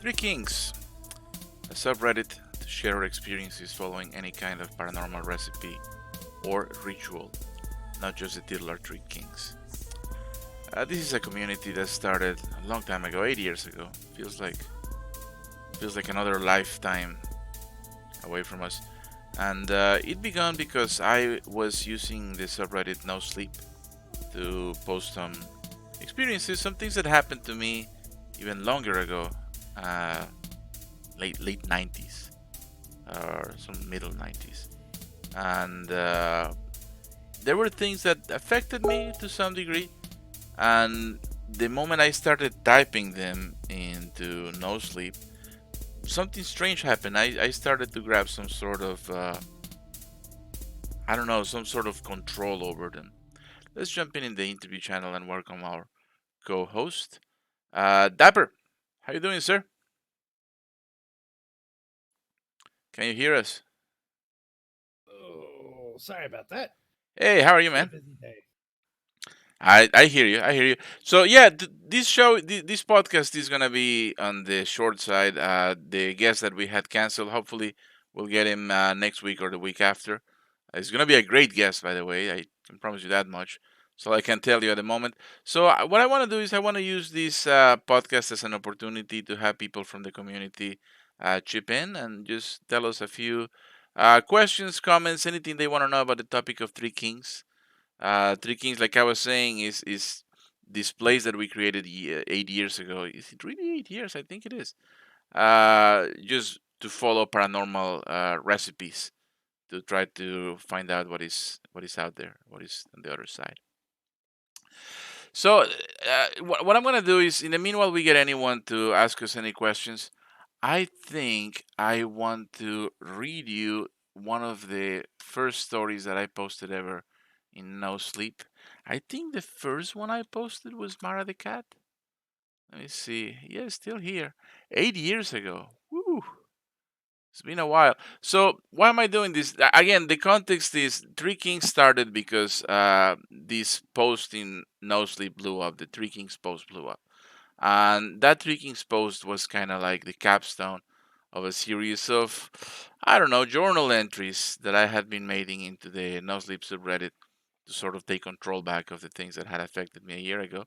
Three Kings, a subreddit to share our experiences following any kind of paranormal recipe or ritual, not just the titular Three Kings. This is a community that started a long time ago, 8 years ago. Feels like another lifetime away from us. And it began because I was using the subreddit No Sleep to post some experiences, some things that happened to me even longer ago, uh, late 90s or some middle 90s, and there were things that affected me to some degree. And the moment I started typing them into No Sleep, something strange happened. I started to grab some sort of I don't know, some sort of control over them. Let's jump in the interview channel and welcome our co-host, Dapper. How you doing, sir? Can you hear us? Oh, sorry about that. Hey, how are you, Been a man? busy day. I hear you. I hear you. So yeah, this show, this podcast is gonna be on the short side. The guest that we had canceled, hopefully, we'll get him next week or the week after. It's gonna be a great guest, by the way. I can promise you that much. So I can tell you at the moment. So what I want to do is I want to use this podcast as an opportunity to have people from the community chip in and just tell us a few questions, comments, anything they want to know about the topic of Three Kings. Three Kings, like I was saying, is this place that we created 8 years ago. Is it really 8 years? I think it is. Just to follow paranormal recipes to try to find out what is out there, what is on the other side. So, what I'm gonna do is, in the meanwhile, we get anyone to ask us any questions. I think I want to read you one of the first stories that I posted ever in No Sleep. I think the first one I posted was Mara the Cat. Let me see. Yeah, it's still here. 8 years ago. Woo! It's been a while. So why am I doing this? Again, the context is Three Kings started because this post in No Sleep blew up. The Three Kings post blew up. And that Three Kings post was kind of like the capstone of a series of, I don't know, journal entries that I had been making into the No Sleep subreddit to sort of take control back of the things that had affected me a year ago.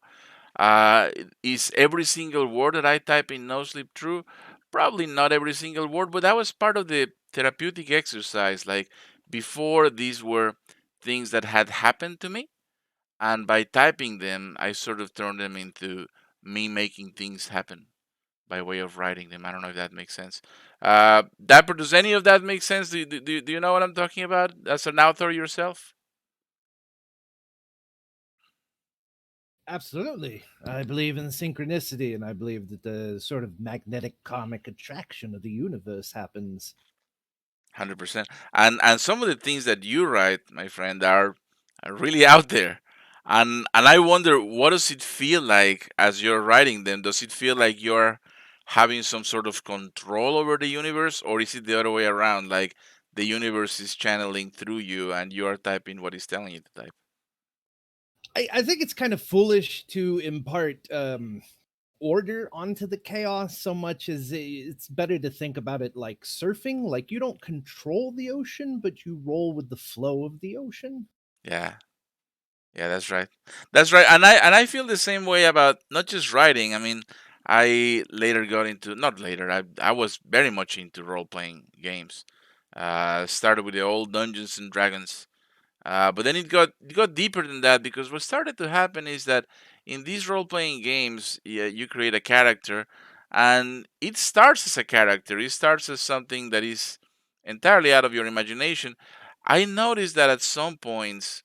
Uh, is every single word that I type in No Sleep true? Probably not every single word, but that was part of the therapeutic exercise. Like before, these were things that had happened to me, and by typing them, I sort of turned them into me making things happen by way of writing them. I don't know if that makes sense. Dapper, does any of that make sense? Do you know what I'm talking about as an author yourself? Absolutely. I believe in synchronicity, and I believe that the sort of magnetic karmic attraction of the universe happens. 100%. And some of the things that you write, my friend, are really out there. And I wonder, what does it feel like as you're writing them? Does it feel like you're having some sort of control over the universe, or is it the other way around, like the universe is channeling through you and you are typing what it's telling you to type? I think it's kind of foolish to impart order onto the chaos so much as it's better to think about it like surfing. Like you don't control the ocean, but you roll with the flow of the ocean. Yeah. Yeah, that's right. That's right. And I feel the same way about not just writing. I mean, I later got into, not later. I was very much into role playing games. Started with the old Dungeons and Dragons. But then it got deeper than that, because what started to happen is that in these role playing games, yeah, you create a character, and it starts as a character. It starts as something that is entirely out of your imagination. I noticed that at some points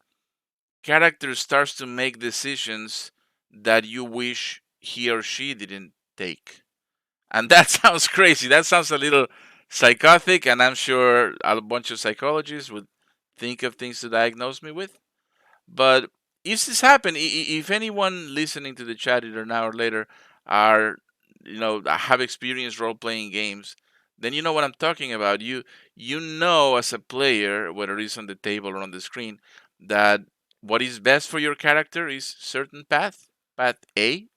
character starts to make decisions that you wish he or she didn't take. And that sounds crazy. That sounds a little psychotic, and I'm sure a bunch of psychologists would think of things to diagnose me with. But if this happened, if anyone listening to the chat either now or later are, have experienced role playing games, then you know what I'm talking about. You know as a player, whether it's on the table or on the screen, that what is best for your character is certain path A,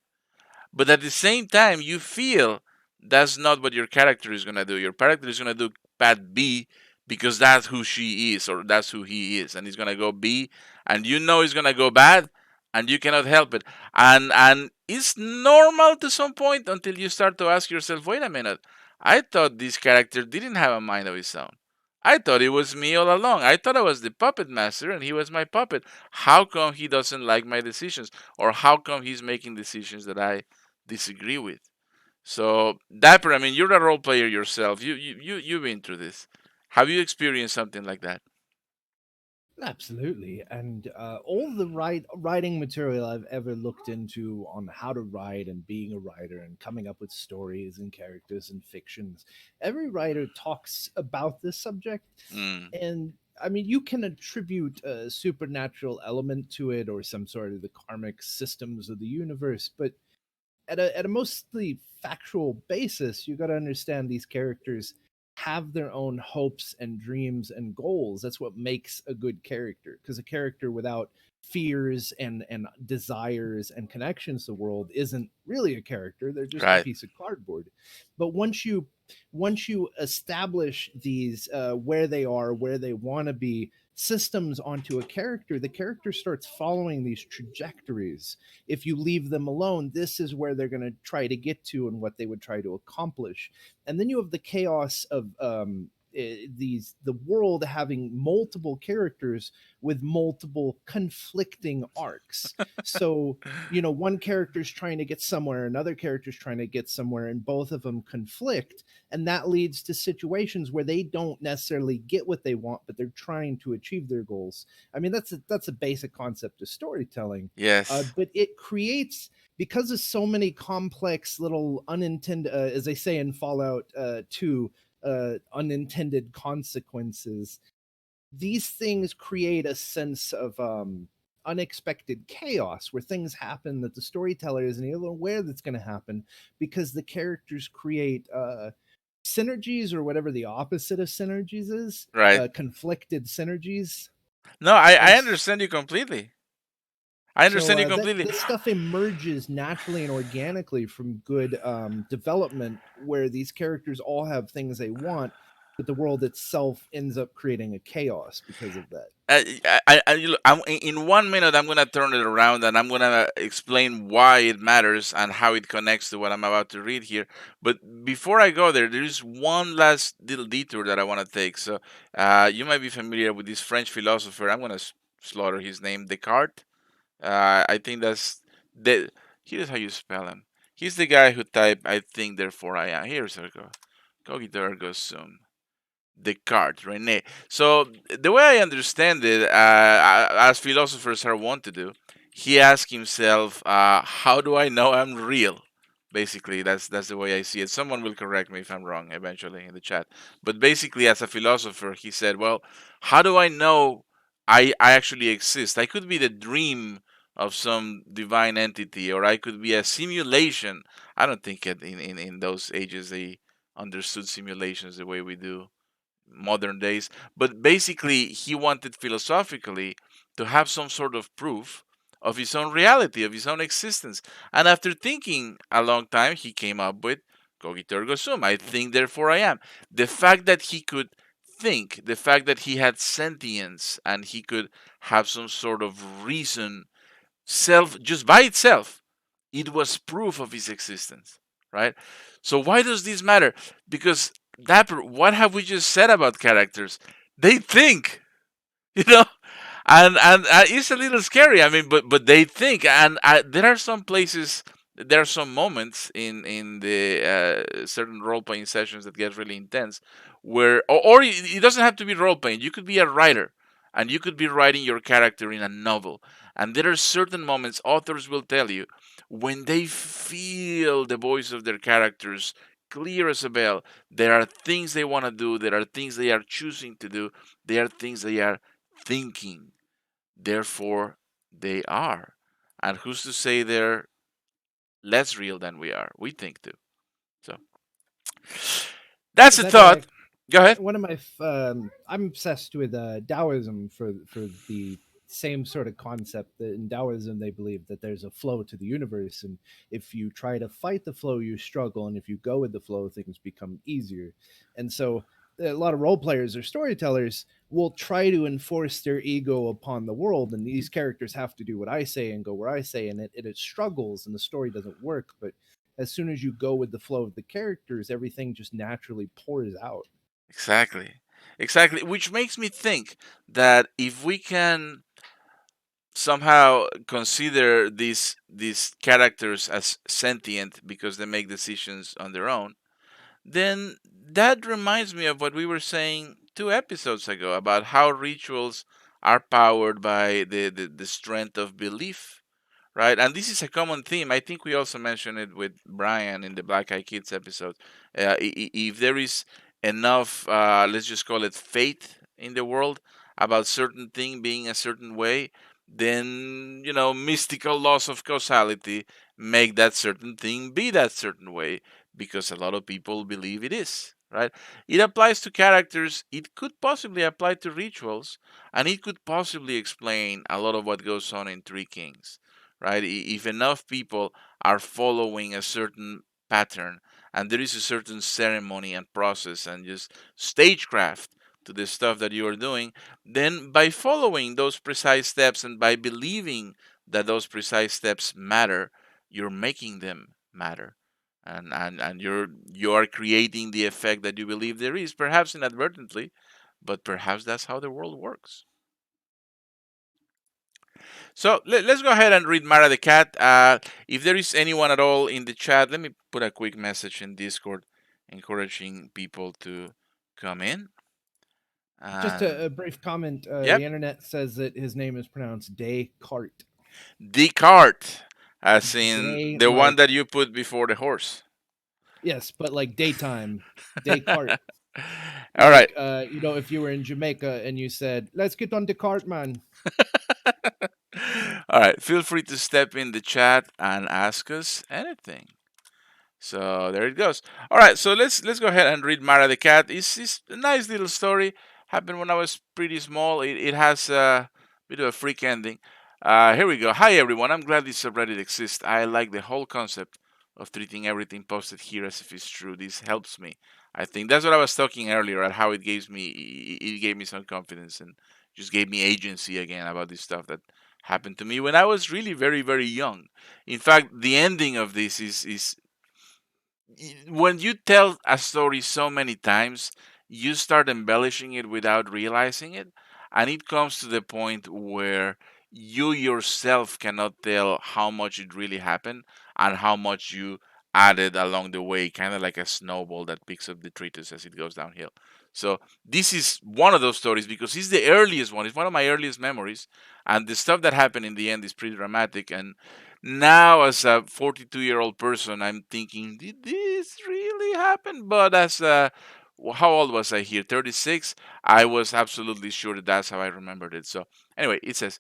but at the same time you feel that's not what your character is gonna do. Your character is gonna do path B because that's who she is or that's who he is, and he's gonna go B, and you know he's gonna go bad, and you cannot help it. And it's normal to some point until you start to ask yourself, wait a minute, I thought this character didn't have a mind of his own. I thought it was me all along. I thought I was the puppet master and he was my puppet. How come he doesn't like my decisions? Or how come he's making decisions that I disagree with? So Dapper, I mean, you're a role player yourself. You've been through this. Have you experienced something like that? Absolutely. And all the writing material I've ever looked into on how to write and being a writer and coming up with stories and characters and fictions, every writer talks about this subject. Mm, And I mean, you can attribute a supernatural element to it or some sort of the karmic systems of the universe, but at a mostly factual basis, you got to understand these characters have their own hopes and dreams and goals. That's what makes a good character. Because a character without fears and desires and connections to the world isn't really a character. They're just a right. piece of cardboard. But once you establish these where they are, where they want to be, systems onto a character, the character starts following these trajectories. If you leave them alone, this is where they're going to try to get to and what they would try to accomplish. And then you have the chaos of the world having multiple characters with multiple conflicting arcs. So one character's trying to get somewhere, another character's trying to get somewhere, and both of them conflict, and that leads to situations where they don't necessarily get what they want, but they're trying to achieve their goals. I mean, that's a basic concept of storytelling. Yes. But it creates, because of so many complex little unintended, as they say in Fallout 2, unintended consequences. These things create a sense of unexpected chaos where things happen that the storyteller isn't even aware that's going to happen, because the characters create synergies, or whatever the opposite of synergies is, Right. conflicted synergies. No, I And understand you completely. I so understand you that completely. this stuff emerges naturally and organically from good development, where these characters all have things they want, but the world itself ends up creating a chaos because of that. In 1 minute, I'm gonna turn it around and I'm gonna explain why it matters and how it connects to what I'm about to read here. But before I go there, there is one last little detour that I want to take. So, you might be familiar with this French philosopher. I'm gonna slaughter his name, Descartes. I think that's the. Here's how you spell him. He's the guy who typed "I think, therefore I am." Here's Ergo. Cogito ergo sum. Descartes, Rene. So the way I understand it, as philosophers are wont to do, he asked himself, "How do I know I'm real?" Basically, that's the way I see it. Someone will correct me if I'm wrong eventually in the chat. But basically, as a philosopher, he said, "Well, how do I know I actually exist? I could be the dream of some divine entity, or I could be a simulation." I don't think in those ages they understood simulations the way we do modern days. But basically, he wanted philosophically to have some sort of proof of his own reality, of his own existence. And after thinking a long time, he came up with Cogito ergo sum. I think, therefore I am. The fact that he could think, the fact that he had sentience and he could have some sort of reason, self, just by itself, it was proof of his existence, right? So why does this matter? Because Dapper, what have we just said about characters? They think, you know, and it's a little scary. I mean, but they think, and there are some places, there are some moments in the certain role playing sessions that get really intense, where or it doesn't have to be role playing. You could be a writer, and you could be writing your character in a novel, and there are certain moments authors will tell you when they feel the voice of their characters clear as a bell. There are things they want to do. There are things they are choosing to do. There are things they are thinking. Therefore, they are. And who's to say they're less real than we are? We think too. So that's a That thought. Go ahead. one of my I'm obsessed with Taoism for the same sort of concept. That in Taoism, they believe that there's a flow to the universe, and if you try to fight the flow, you struggle, and if you go with the flow, things become easier. And so, a lot of role players or storytellers will try to enforce their ego upon the world, and these characters have to do what I say and go where I say, and it struggles, and the story doesn't work. But as soon as you go with the flow of the characters, everything just naturally pours out. Exactly. Exactly. Which makes me think that if we can somehow consider these characters as sentient because they make decisions on their own, then that reminds me of what we were saying 2 episodes ago about how rituals are powered by the strength of belief, right? And this is a common theme. I think we also mentioned it with Brian in the Black Eyed Kids episode. If there is enough, let's just call it faith in the world about certain thing being a certain way, then mystical laws of causality make that certain thing be that certain way because a lot of people believe it is. Right? It applies to characters. It could possibly apply to rituals, and it could possibly explain a lot of what goes on in Three Kings, right? If enough people are following a certain pattern and there is a certain ceremony and process and just stagecraft to the stuff that you are doing, then by following those precise steps and by believing that those precise steps matter, you're making them matter. And you are creating the effect that you believe there is, perhaps inadvertently, but perhaps that's how the world works. So let's go ahead and read Mara the cat. If there is anyone at all in the chat, let me put a quick message in Discord encouraging people to come in. Just And a brief comment. The yep, internet says that his name is pronounced Descartes. Descartes, as in Day the one like that you put before the horse. yes, but like daytime. Descartes. All right. Like if you were in Jamaica and you said, "Let's get on Descartes, man." All right. Feel free to step in the chat and ask us anything. So there it goes. All right, so let's go ahead and read Mara the cat. It's a nice little story. Happened when I was pretty small. It has a bit of a freak ending. Here we go. Hi everyone. I'm glad this subreddit exists. I like the whole concept of treating everything posted here as if it's true. This helps me. I think that's what I was talking earlier at how it gave me some confidence and just gave me agency again about this stuff that happened to me when I was really very very young. In fact, the ending of this is when you tell a story so many times, you start embellishing it without realizing it. And it comes to the point where you yourself cannot tell how much it really happened and how much you added along the way, kind of like a snowball that picks up detritus as it goes downhill. So, this is one of those stories because it's the earliest one. It's one of my earliest memories. And the stuff that happened in the end is pretty dramatic. And now as a 42-year-old person, I'm thinking, did this really happen? But as how old was I here? 36. I was absolutely sure that that's how I remembered it. So anyway, it says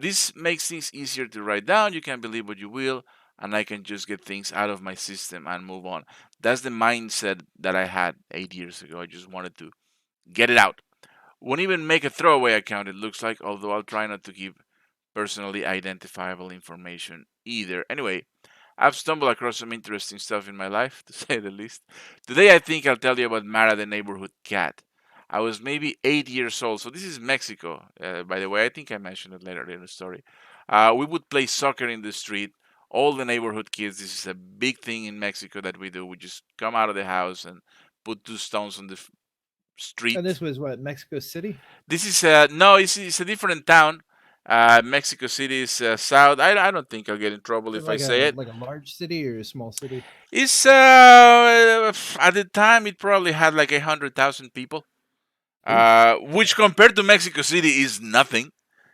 this makes things easier to write down. You can believe what you will, and I can just get things out of my system and move on. That's the mindset that I had 8 years ago. I just wanted to get it out. Won't even make a throwaway account, it looks like, although I'll try not to keep personally identifiable information either. Anyway, I've stumbled across some interesting stuff in my life, to say the least. Today, I think I'll tell you about Mara the neighborhood cat. I was maybe 8 years old, so this is Mexico, by the way. I think I mentioned it later in the story. We would play soccer in the street. All the neighborhood kids, this is a big thing in Mexico that we do. We just come out of the house and put 2 stones on the And street. this was what, Mexico City? This is no, it's a different town. Mexico City is south. I don't think I'll get in trouble if I say it. Like a large city or a small city? It's at the time it probably had like 100,000 people, Oof. which compared to Mexico City is nothing.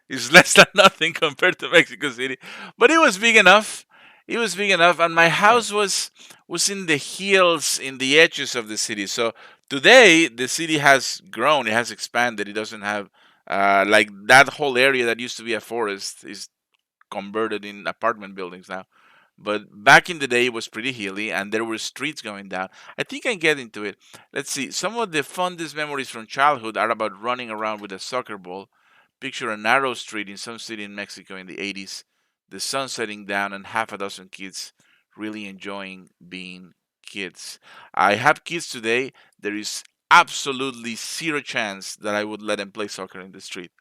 It's less than nothing compared to Mexico City, but it was big enough. It was big enough, and my Okay. house was in the hills, in the edges of the city. So today the city has grown. It has expanded. It doesn't have like that whole area that used to be a forest is converted in apartment buildings now. But back in the day, it was pretty hilly, and there were streets going down. I think I get into it. Let's see. Some of the fondest memories from childhood are about running around with a soccer ball, Picture a narrow street in some city in Mexico in the 80s, the sun setting down, and half a dozen kids really enjoying being kids. I have kids today. There is absolutely zero chance that I would let them play soccer in the street.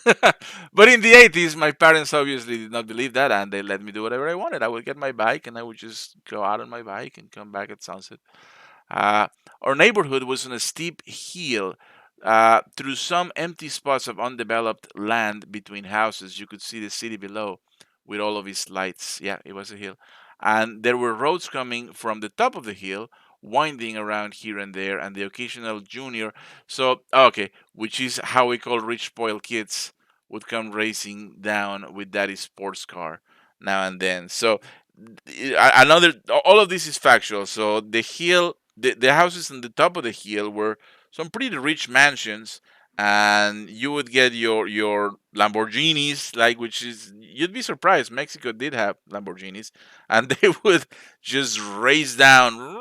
But in the 80s, my parents obviously did not believe that, and they let me do whatever I wanted. I would get my bike and I would just go out on my bike and come back at sunset. Uh, our neighborhood was on a steep hill. Through some empty spots of undeveloped land between houses, you could see the city below with all of its lights. Yeah, it was a hill. And there were roads coming from the top of the hill, winding around here and there, and the occasional junior. So, okay, which is how we call rich spoiled kids, would come racing down with daddy's sports car now and then. So, another, all of this is factual. So the hill, the houses on the top of the hill were some pretty rich mansions, and you would get your Lamborghinis, like, which is, you'd be surprised, Mexico did have Lamborghinis, and they would just race down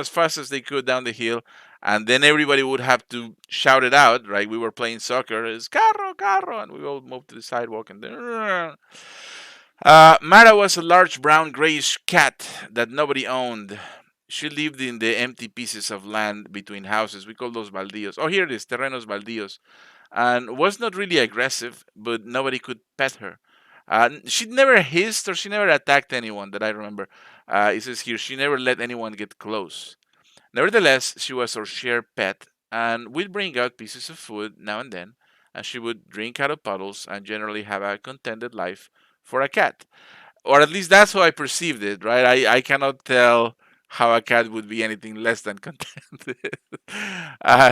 as fast as they could down the hill, and then everybody would have to shout it out, right? We were playing soccer, it's carro, carro, and we all moved to the sidewalk, and then Mara was a large brown grayish cat that nobody owned. She lived in the empty pieces of land between houses. We call those baldíos. Oh, here it is, terrenos baldíos. And was not really aggressive, but nobody could pet her. She never hissed or she never attacked anyone that I remember. It says here she never let anyone get close. Nevertheless, she was our shared pet, and we'd bring out pieces of food now and then, and she would drink out of puddles and generally have a contented life for a cat, or at least that's how I perceived it, right? I cannot tell how a cat would be anything less than contented.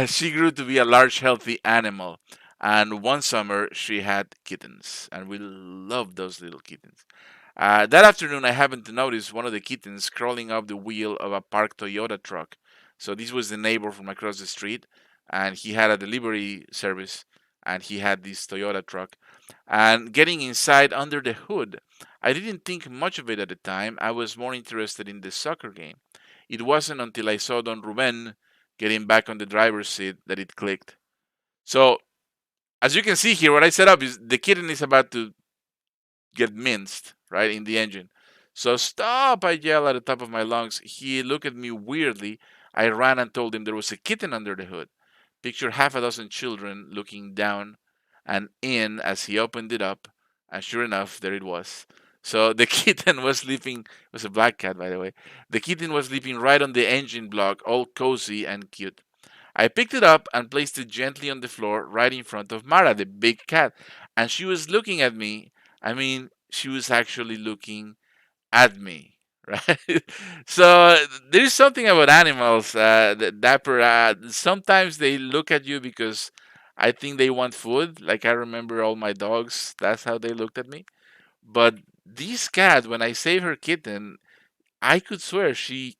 She grew to be a large, healthy animal. And one summer, she had kittens. And we loved those little kittens. That afternoon, I happened to notice one of the kittens crawling up the wheel of a parked Toyota truck. So this was the neighbor from across the street, and he had a delivery service, and he had this Toyota truck. And getting inside under the hood, I didn't think much of it at the time. I was more interested in the soccer game. It wasn't until I saw Don Ruben getting back on the driver's seat that it clicked. So, as you can see here, what I set up is the kitten is about to get minced, right, in the engine. So stop, I yell at the top of my lungs. He looked at me weirdly. I ran and told him there was a kitten under the hood. Picture half a dozen children looking down and in as he opened it up, and sure enough, there it was. So the kitten was sleeping, it was a black cat, by the way. The kitten was sleeping right on the engine block, all cozy and cute. I picked it up and placed it gently on the floor right in front of Mara, the big cat. And she was looking at me. I mean, she was actually looking at me, right? So there's something about animals, Dapper. Sometimes they look at you because I think they want food. Like I remember all my dogs, that's how they looked at me. But this cat, when I saved her kitten, I could swear she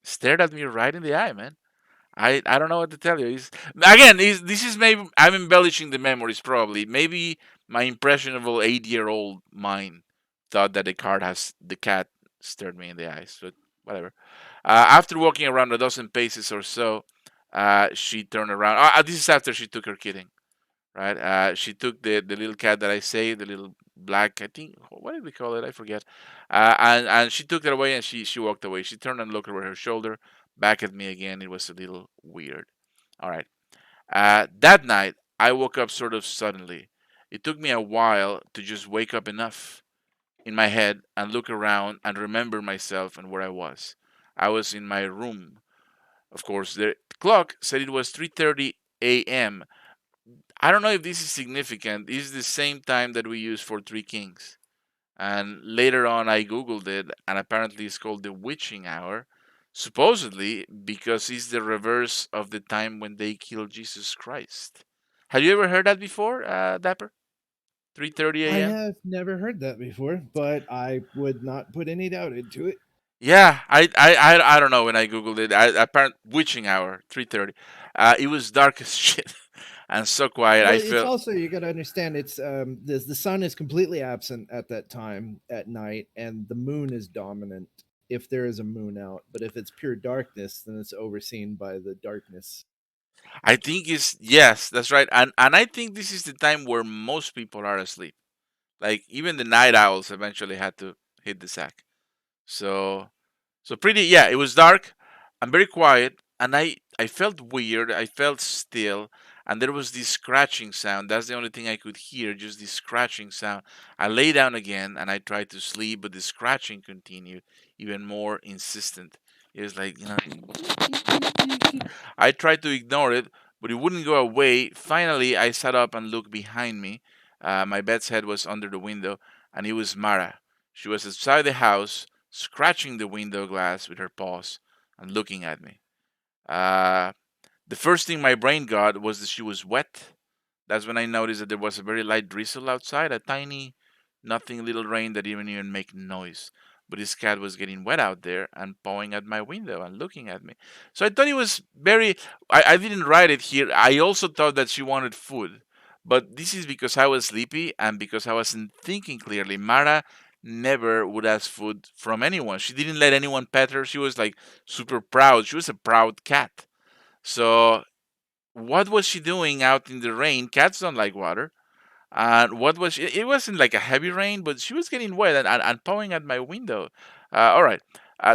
stared at me right in the eye, man. I don't know what to tell you. Again, this is maybe I'm embellishing the memories. Probably, maybe my impressionable 8-year-old mind thought that the cat stared me in the eyes. But whatever. After walking around a dozen paces or so, she turned around. This is after she took her kitten, right? She took the little cat that I saved, the little black. I think what did we call it? I forget. And she took it away and she walked away. She turned and looked over her shoulder, back at me again. It was a little weird. All right. That night, I woke up sort of suddenly. It took me a while to just wake up enough in my head and look around and remember myself and where I was. I was in my room. Of course, the clock said it was 3:30 a.m. I don't know if this is significant. This is the same time that we use for Three Kings. And later on, I Googled it, and apparently it's called the witching hour, supposedly because it's the reverse of the time when they killed Jesus Christ. Have you ever heard that before, Dapper? 3:30 I a.m. have never heard that before, but I would not put any doubt into it. Yeah, I don't know when I googled it. Apparent witching hour 3:30. It was dark as shit and so quiet. Well, I it's felt also you got to understand it's the sun is completely absent at that time at night, and the moon is dominant if there is a moon out. But if it's pure darkness, then it's overseen by the darkness. I think it's yes, that's right. And I think this is the time where most people are asleep. Like even the night owls eventually had to hit the sack. So so pretty yeah, it was dark and very quiet and I felt weird. I felt still and there was this scratching sound. That's the only thing I could hear, just this scratching sound. I lay down again and I tried to sleep, but the scratching continued, even more insistent. It was like, I tried to ignore it, but it wouldn't go away. Finally, I sat up and looked behind me. My bed's head was under the window, and it was Mara. She was outside the house, scratching the window glass with her paws and looking at me. Uh, the first thing my brain got was that she was wet. That's when I noticed that there was a very light drizzle outside, a tiny, nothing little rain that didn't even make noise. But this cat was getting wet out there and pawing at my window and looking at me. So I thought it was very. I didn't write it here. I also thought that she wanted food. But this is because I was sleepy and because I wasn't thinking clearly. Mara never would ask food from anyone. She didn't let anyone pet her. She was like super proud. She was a proud cat. So what was she doing out in the rain? Cats don't like water. And what was she? It wasn't like a heavy rain, but she was getting wet and pawing at my window. All right.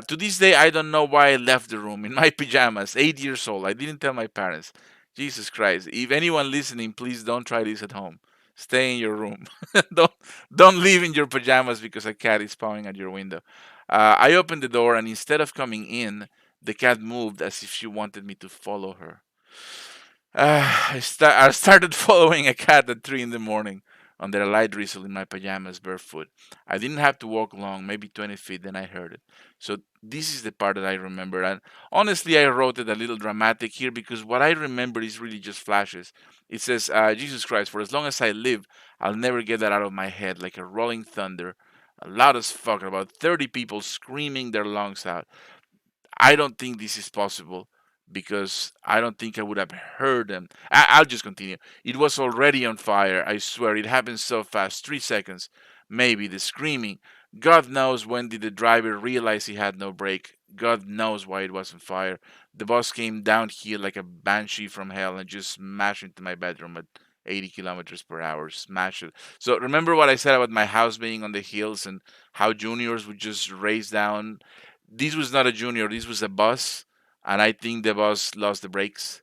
To this day, I don't know why I left the room in my pajamas, 8 years old. I didn't tell my parents. Jesus Christ. If anyone listening, please don't try this at home. Stay in your room. don't don't leave in your pajamas because a cat is pawing at your window. I opened the door and instead of coming in, the cat moved as if she wanted me to follow her. I started following a cat at 3 in the morning under a light drizzle in my pajamas, barefoot. I didn't have to walk long, maybe 20 feet, then I heard it. So this is the part that I remember. And honestly, I wrote it a little dramatic here because what I remember is really just flashes. It says, Jesus Christ, for as long as I live, I'll never get that out of my head like a rolling thunder, loud as fuck, about 30 people screaming their lungs out. I don't think this is possible because I don't think I would have heard them. I'll just continue. It was already on fire. I swear it happened so fast. 3 seconds. Maybe the screaming. God knows when did the driver realize he had no brake. God knows why it was on fire. The boss came down here like a banshee from hell and just smashed into my bedroom at 80 kilometers per hour. Smash it. So remember what I said about my house being on the hills and how juniors would just race down. This was not a junior. This was a bus, and I think the bus lost the brakes.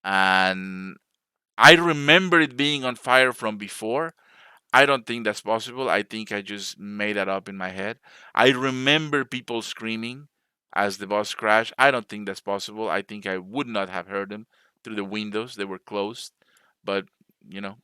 And I remember it being on fire from before. I don't think that's possible. I think I just made that up in my head. I remember people screaming as the bus crashed. I don't think that's possible. I think I would not have heard them through the windows. They were closed. But, you know,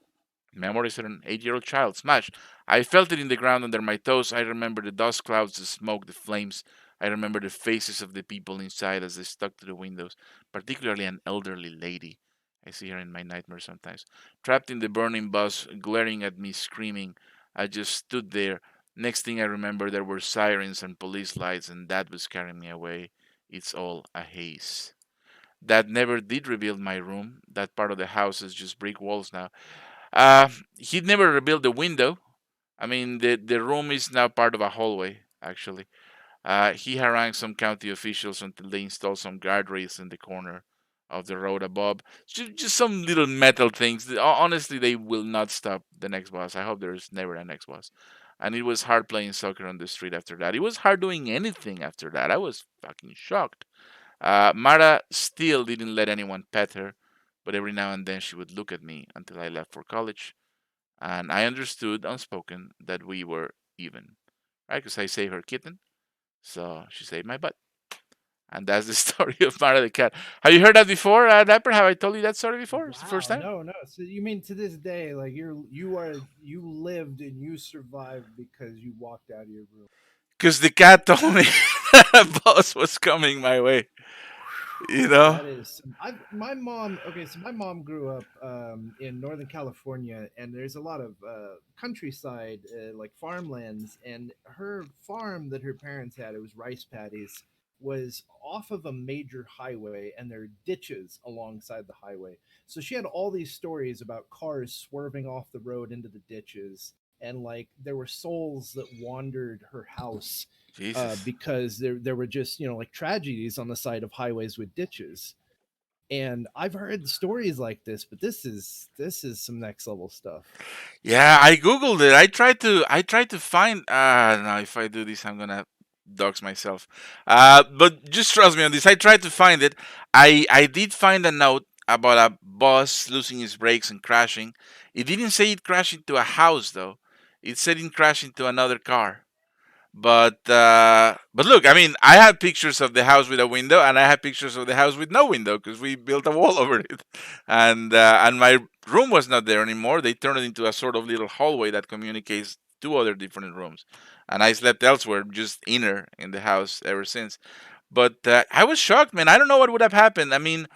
memories of an 8-year-old child. Smash. I felt it in the ground under my toes. I remember the dust clouds, the smoke, the flames. I remember the faces of the people inside as they stuck to the windows, particularly an elderly lady. I see her in my nightmares sometimes. Trapped in the burning bus, glaring at me, screaming. I just stood there. Next thing I remember, there were sirens and police lights, and Dad was carrying me away. It's all a haze. Dad never did rebuild my room. That part of the house is just brick walls now. Uh, he never rebuilt the window. I mean, the room is now part of a hallway, actually. He harangued some county officials until they installed some guardrails in the corner of the road above. Just some little metal things. Honestly, they will not stop the next boss. I hope there's never a next boss. And it was hard playing soccer on the street after that. It was hard doing anything after that. I was fucking shocked. Mara still didn't let anyone pet her, but every now and then she would look at me until I left for college and I understood unspoken that we were even, right? Because I saved her kitten, so she saved my butt, and that's the story of Mara the cat. Have you heard that before, Dapper? Have I told you that story before? It's the first Wow, time. no, no. So you mean to this day, like you lived and you survived because you walked out of your room. Because the cat told me a boss was coming my way. You know. That is, my mom. Okay, so my mom grew up in Northern California, and there's a lot of countryside, like farmlands. And her farm that her parents had, it was rice paddies, was off of a major highway, and there are ditches alongside the highway. So she had all these stories about cars swerving off the road into the ditches, and like there were souls that wandered her house Jesus. because there were just like tragedies on the side of highways with ditches. And I've heard stories like this, but this is some next level stuff. Yeah, I googled it. I tried to find. No, if I do this, I'm gonna dox myself. But just trust me on this. I tried to find it. I did find a note about a bus losing its brakes and crashing. It didn't say it crashed into a house though. It said it crashed into another car. But look, I mean, I have pictures of the house with a window, and I have pictures of the house with no window because we built a wall over it, and my room was not there anymore. They turned it into a sort of little hallway that communicates two other different rooms, and I slept elsewhere, just inner in the house ever since. But I was shocked, man. I don't know what would have happened. I mean,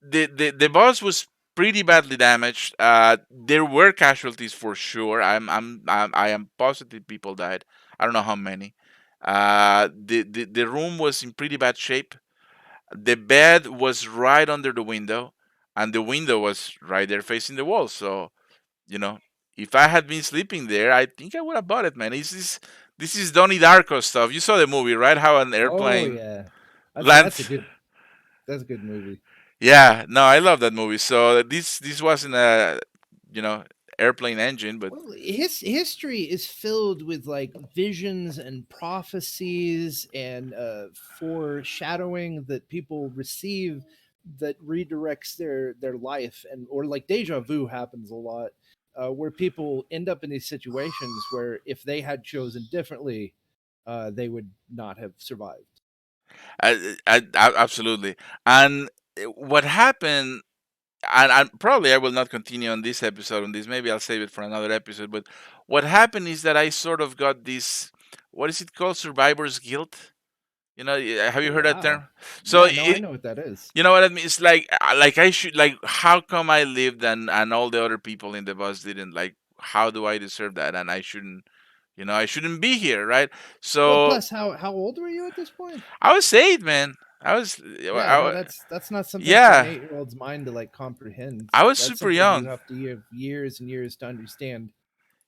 the bus was pretty badly damaged. There were casualties for sure. I am positive people died. I don't know how many. The room was in pretty bad shape. The bed was right under the window, and the window was right there facing the wall. So you know, if I had been sleeping there, I think I would have bought it, man. This is Donnie Darko stuff. You saw the movie, right? How an Oh airplane yeah, that's a lands. good movie. Yeah, no, I love that movie. So this wasn't a you know airplane engine, but Well, his history is filled with like visions and prophecies and foreshadowing that people receive that redirects their life, and or like deja vu happens a lot, where people end up in these situations where if they had chosen differently, they would not have survived. absolutely. And what happened, and probably I will not continue on this episode on this. Maybe I'll save it for another episode. But what happened is that I sort of got this. What is it called? Survivor's guilt. Have Oh you heard that wow, term? So yeah, no, I know what that is. you know what I mean? It's like I should like. How come I lived and all the other people in the bus didn't? Like, how do I deserve that? And I shouldn't. I shouldn't be here, right? Well, So plus, how old were you at this point? I was 8, man. I was, Yeah, no, I, that's not something for an yeah, 8-year-old's mind to like comprehend. I was That's super something you young. have to have years and years to understand.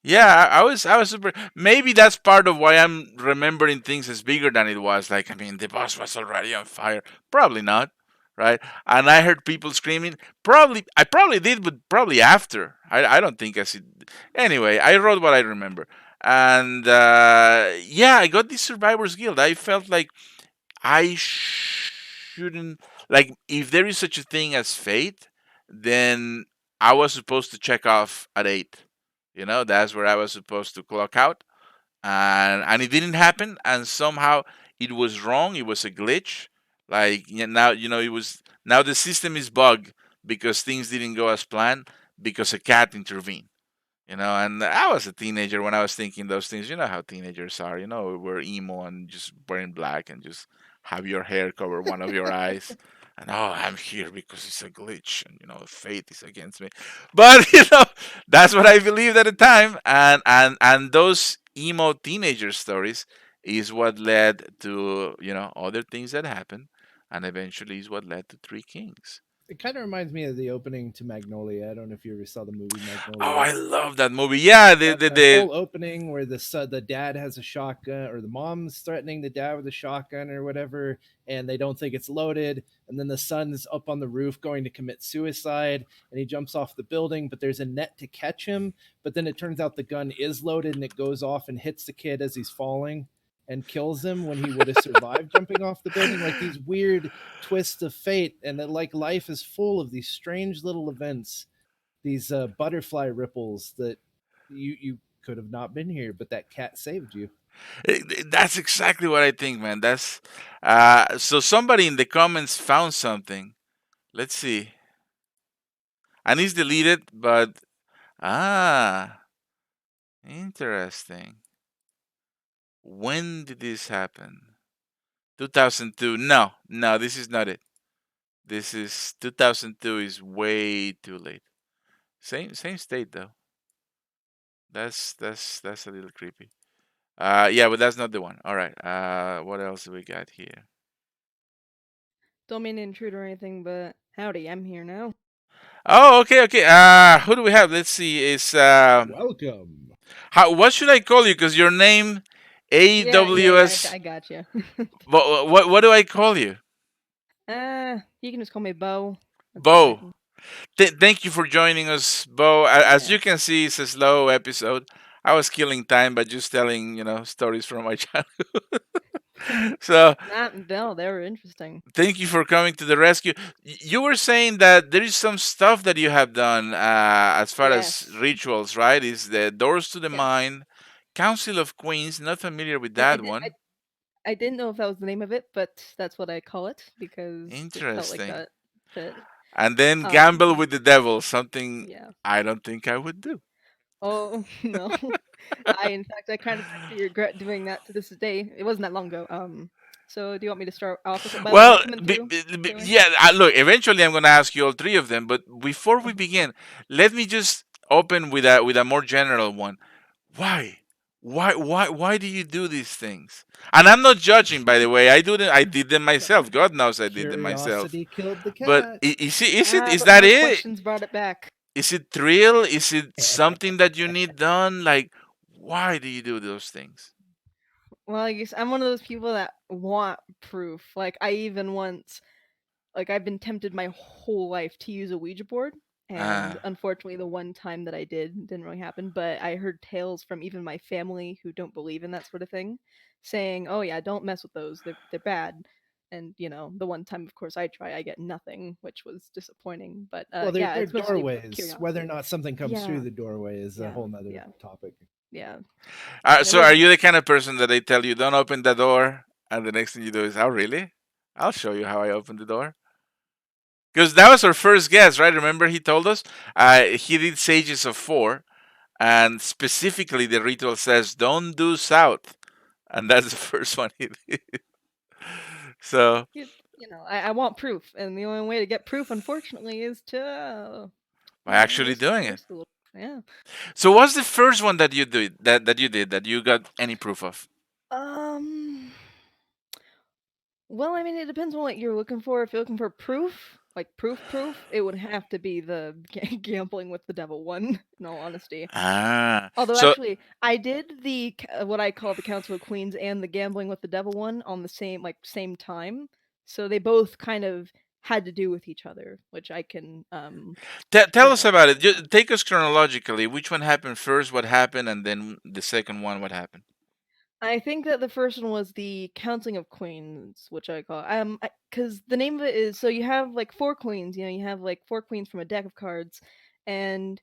Yeah, I was super. Maybe that's part of why I'm remembering things as bigger than it was. Like, I mean, the bus was already on fire. Probably not, right? And I heard people screaming. I probably did, but probably after. I don't think I see. Anyway, I wrote what I remember, and yeah, I got this survivor's guilt. I felt like I shouldn't, like, if there is such a thing as fate, then I was supposed to check off at 8. That's where I was supposed to clock out, and it didn't happen, and somehow it was wrong. It was a glitch. Like, now it was, now the system is bugged because things didn't go as planned because a cat intervened. And I was a teenager when I was thinking those things. You know how teenagers are. We're emo and just wearing black and just have your hair cover one of your eyes. And I'm here because it's a glitch, and fate is against me. But that's what I believed at the time, and those emo teenager stories is what led to other things that happened, and eventually is what led to Three Kings. It kind of reminds me of the opening to Magnolia. I don't know if you ever saw the movie Oh, Magnolia. I love that movie. Yeah, That whole opening where the dad has a shotgun, or the mom's threatening the dad with a shotgun or whatever, and they don't think it's loaded, and then the son's up on the roof going to commit suicide, and he jumps off the building, but there's a net to catch him, but then it turns out the gun is loaded and it goes off and hits the kid as he's falling and kills him when he would have survived jumping off the building. Like these weird twists of fate, and that like life is full of these strange little events, these butterfly ripples that you could have not been here, but that cat saved you. That's exactly what I think, man. That's so somebody in the comments found something. Let's see. And it's deleted, but interesting. When did this happen? 2002. No, no, this is not it. This is 2002 is way too late. Same state though. That's a little creepy. Yeah, but that's not the one. All right. What else do we got here? Don't mean to intrude or anything, but howdy, I'm here now. Oh, okay, okay. Who do we have? Let's see. It's Welcome. how? What should I call you? Because your name, Yeah, AWS. I got you. What do I call you? You can just call me Bo. That's Bo, exciting. thank you for joining us, Bo. As Yeah. you can see, it's a slow episode. I was killing time by just telling, stories from my childhood. So No, they were interesting. thank you for coming to the rescue. You were saying that there is some stuff that you have done as far as Yes. rituals, right? Is the Doors to the Yes. Mind, Council of Queens. Not familiar with I, I that did. I, one. I didn't know if that was the name of it, but that's what I call it because it felt like Interesting. that fit. And then Um. Gamble with the Devil, something Yeah. I don't think I would do. Oh no. In fact, I kind of actually regret doing that to this day. It wasn't that long ago. So do you want me to start off with it by like Well, running them through, Taylor? yeah, look, eventually I'm going to ask you all three of them, but before we Oh, begin, let me just open with a more general one. Why? Why do you do these things? And I'm not judging, by the way. I did them myself. God knows I did them myself. Curiosity killed the But cat. is but that more it? questions brought it back. Is it thrill? Is it something that you need done? Like, why do you do those things? Well, I guess I'm one of those people that want proof. Like I even once like I've been tempted my whole life to use a Ouija board, and Ah, unfortunately the one time that I didn't really happen, but I heard tales from even my family who don't believe in that sort of thing saying, "Oh yeah, don't mess with those. They're bad." And the one time of course I try, I get nothing, which was disappointing, but Well, yeah, they're it's mostly doorways. Whether or curiosity. not something comes through Yeah. the doorway is a Yeah. whole nother Yeah. topic. Yeah. And it so are was you the kind of person that they tell you don't open the door, and the next thing you do is, "Oh, really? I'll show you how I open the door." Because that was our first guest, right? Remember he told us he did Sages of Four, and specifically the ritual says don't do south, and that's the first one he did. So I want proof, and the only way to get proof, unfortunately, is to by actually risk doing it. risk a little. Yeah. So what's the first one that you did that you got any proof of? Um. Well, I mean, it depends on what you're looking for. If you're looking for proof, like proof, it would have to be the gambling with the devil one. In all honesty, Ah, although so actually, I did what I call the Council of Queens and the gambling with the devil one on the same time. So they both kind of had to do with each other, which I can tell us about it. yeah. Take us chronologically. Which one happened first? What happened, and then the second one? What happened? I think that the first one was the Counting of Queens, which I call because the name of it is so you have like four queens. You have like four queens from a deck of cards, and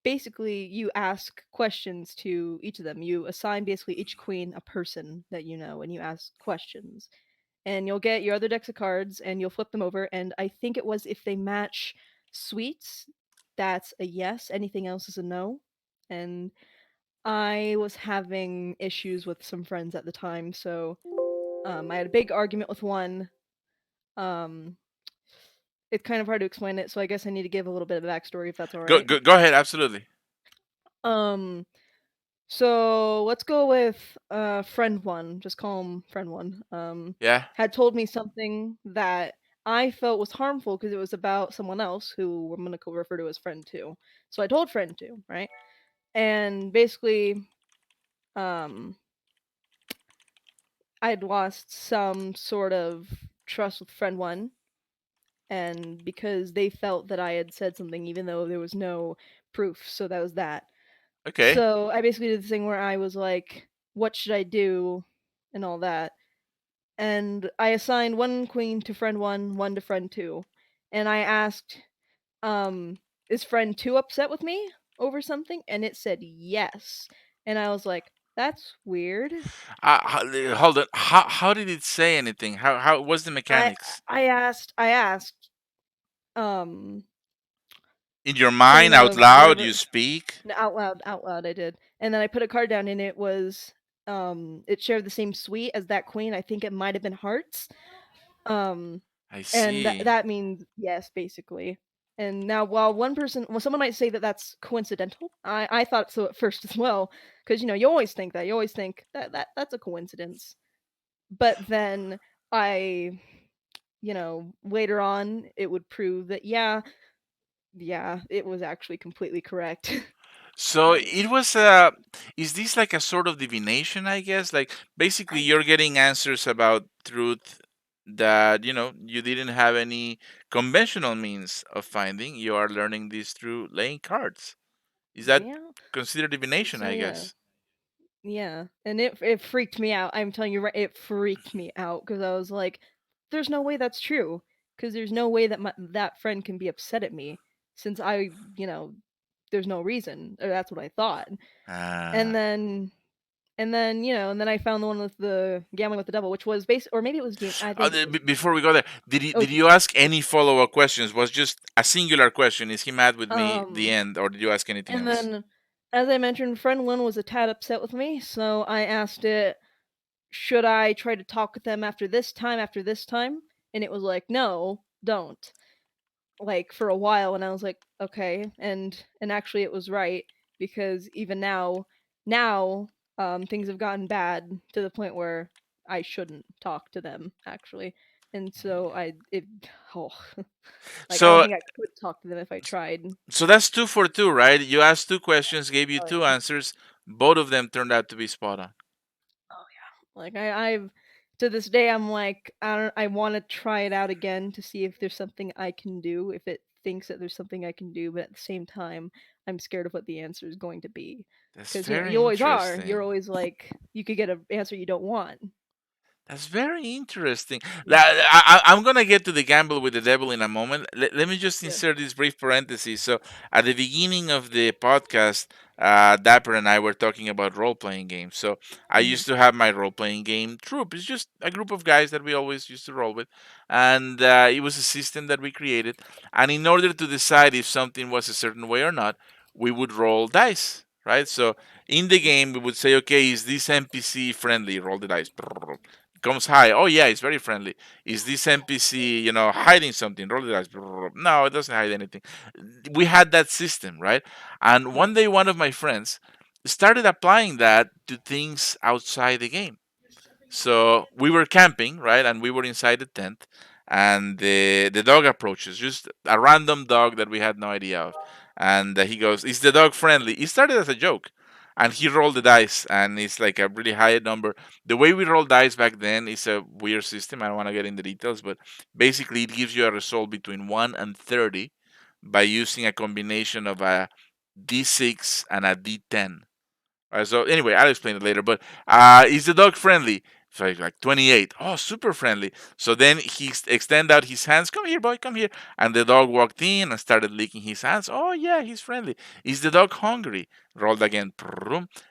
basically you ask questions to each of them. You assign basically each queen a person that you know, and you ask questions. And you'll get your other decks of cards, and you'll flip them over. And I think it was if they match sweets, that's a yes. Anything else is a no. And I was having issues with some friends at the time, so I had a big argument with one. Um, it's kind of hard to explain it, so I guess I need to give a little bit of a backstory if that's all Go right. go ahead. Absolutely. Um, so let's go with friend one. Just call him friend one. Yeah. Had told me something that I felt was harmful because it was about someone else who I'm gonna refer to as friend two. So I told friend two, right? And basically, um, I'd lost some sort of trust with friend one, and because they felt that I had said something even though there was no proof, so that was that. Okay. So I basically did the thing where I was like, what should I do? And all that. And I assigned one queen to friend one to friend two. And I asked, is friend two upset with me over something? And it said yes. And I was like, that's weird. Hold on. How did it say anything? How was the I mechanics? I asked, um, In your the mind, name out of loud, you whatever. speak. No, out loud I did. And then I put a card down and it was it shared the same suite as that queen. I think it might have been hearts. Um I and see. that means yes basically. And now while someone might say that that's coincidental. I thought so at first as well because you always think that. You always think that's a coincidence. But then I later on it would prove that yeah, it was actually completely correct. So Like it was is this like a sort of divination, I guess? Like basically I you're getting answers about truth that you didn't have any conventional means of finding. You are learning this through laying cards. Is that Yeah. considered divination, So I yeah. guess? Yeah, and it freaked me out. I'm telling you, right, it freaked me out because I was like, "There's no way that's true." Because there's no way that that friend can be upset at me since there's no reason. Or that's what I thought. And Ah. then and then I found the one with the gambling with the devil, which was or maybe it was game. I think it was. Before we go there, did you Oh, did you ask any follow-up questions? Was just a singular question? Is he mad with me? The um, end, or did you ask anything and else? then as I mentioned, friend one was a tad upset with me, so I asked it, should I try to talk with them after this time? And it was like, no, don't. Like for a while, and I was like, okay. And actually it was right because even now, things have gotten bad to the point where I shouldn't talk to them actually. And so oh, like I don't So think I could talk to them if I tried. so that's two for two, right? You asked two questions, gave you Oh two yeah. answers. Both of them turned out to be spot on. Oh yeah. Like I've to this day I'm like I want to try it out again to see if there's something I can do if it thinks that there's something I can do, but at the same time I'm scared of what the answer is going to be. That's Cuz very you always are. You're interesting. always like you could get an answer you don't want. That's very interesting. Yeah. I'm gonna get to the gamble with the devil in a moment. Let me just Yeah. insert this brief parenthesis. So, at the beginning of the podcast, Dapper and I were talking about role playing games. So, I Mhm. used to have my role playing game troop. It's just a group of guys that we always used to roll with, and it was a system that we created. And in order to decide if something was a certain way or not, we would roll dice. Right. So in the game, we would say, okay, is this NPC friendly? Roll the dice. Comes high. Oh yeah, it's very friendly. Is this NPC, hiding something? Roll the dice. No, it doesn't hide anything. We had that system, right? And Yeah. one day, one of my friends started applying that to things outside the game. So we were camping, right, and we were inside the tent, and the dog approaches, just a random dog that we had no idea of, and he goes, "Is the dog friendly?" It started as a joke, and he rolled the dice, and it's like a really high number. The way we roll dice back then is a weird system. I don't want to get into details, but basically it gives you a result between 1 and 30 by using a combination of a D6 and a D10. So anyway, I'll explain it later. But is the dog friendly? So he's like 28. Oh, super friendly. So then he extend out his hands. Come here, boy. Come here. And the dog walked in and started licking his hands. Oh yeah, he's friendly. Is the dog hungry? Rolled again.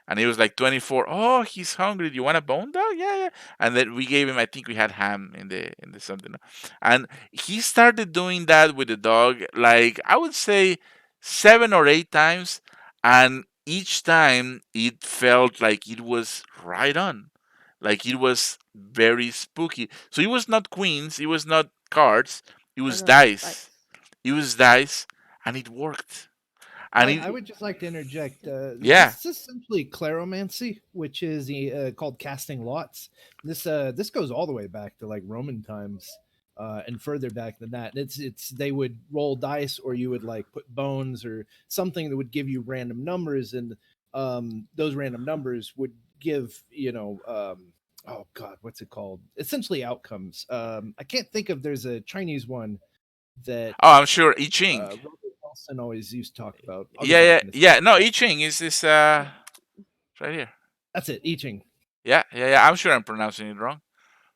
And he was like 24. Oh, he's hungry. Do you want a bone dog? Yeah, yeah. And then we gave him. I think we had ham in the something. And he started doing that with the dog. Like I would say 7 or 8 times. And each time it felt like it was right on, like it was very spooky. So it was not queens, it was not cards, it Oh was no, it's dice. dice. It was dice, and it worked. And I it, would just like to interject. yeah. This is essentially Cleromancy, which is called casting lots. This goes all the way back to like Roman times, and further back than that. It's they would roll dice, or you would like put bones or something that would give you random numbers, and those random numbers would give oh god, what's it called? Essentially outcomes. I can't think of. There's a Chinese one that Oh, I'm sure I Ching. Robert Nelson always used to talk about. I'll get Yeah, back yeah, in a yeah. second. No, I Ching is right here. That's it, I Ching. Yeah, yeah, yeah. I'm sure I'm pronouncing it wrong.